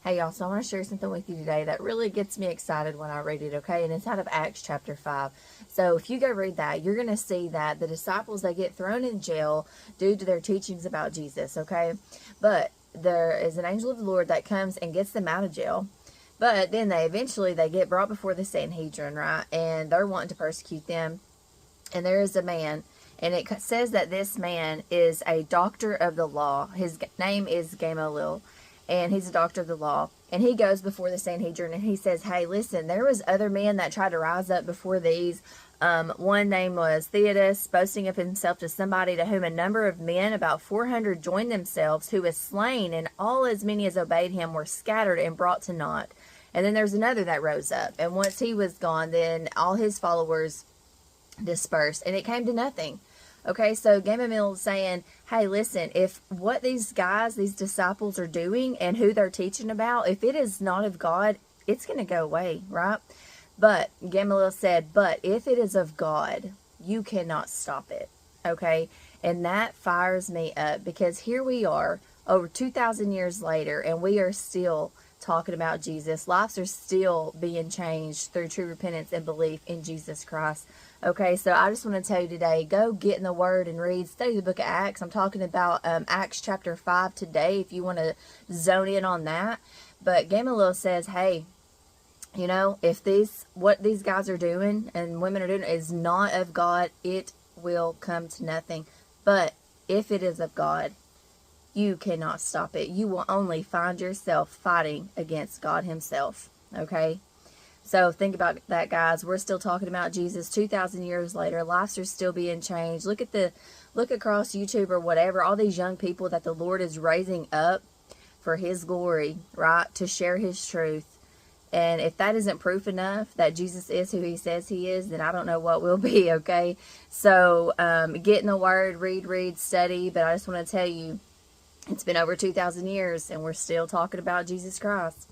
Hey y'all, so I want to share something with you today that really gets me excited when I read it, okay? And it's out of Acts chapter 5. So if you go read that, you're going to see that the disciples, they get thrown in jail due to their teachings about Jesus, okay? But there is an angel of the Lord that comes and gets them out of jail. But then they get brought before the Sanhedrin, right? And they're wanting to persecute them. And there is a man, and it says that this man is a doctor of the law. His name is Gamaliel, and he's a doctor of the law. And he goes before the Sanhedrin, and he says, hey, listen, there was other men that tried to rise up before these. One name was Theudas, boasting of himself to somebody, to whom a number of men, about 400, joined themselves, who was slain, and all as many as obeyed him were scattered and brought to naught. And then there's another that rose up, and once he was gone, then all his followers dispersed, and it came to nothing. Okay, so Gamaliel is saying, hey, listen, if what these guys, these disciples are doing and who they're teaching about, if it is not of God, it's going to go away, right? But Gamaliel said, but if it is of God, you cannot stop it, okay? And that fires me up, because here we are over 2,000 years later, and we are still talking about Jesus. Lives are still being changed through true repentance and belief in Jesus Christ. Okay, so I just want to tell you today, go get in the Word and read, study the book of Acts. I'm talking about Acts chapter 5 today, if you want to zone in on that. But Gamaliel says, hey, you know, if what these guys are doing and women are doing is not of God, it will come to nothing. But if it is of God, you cannot stop it. You will only find yourself fighting against God himself. Okay? So think about that, guys. We're still talking about Jesus 2,000 years later. Lives are still being changed. Look across YouTube or whatever, all these young people that the Lord is raising up for his glory, right? To share his truth. And if that isn't proof enough that Jesus is who he says he is, then I don't know what will be, okay? So get in the Word, read, study. But I just want to tell you, it's been over 2,000 years, and we're still talking about Jesus Christ.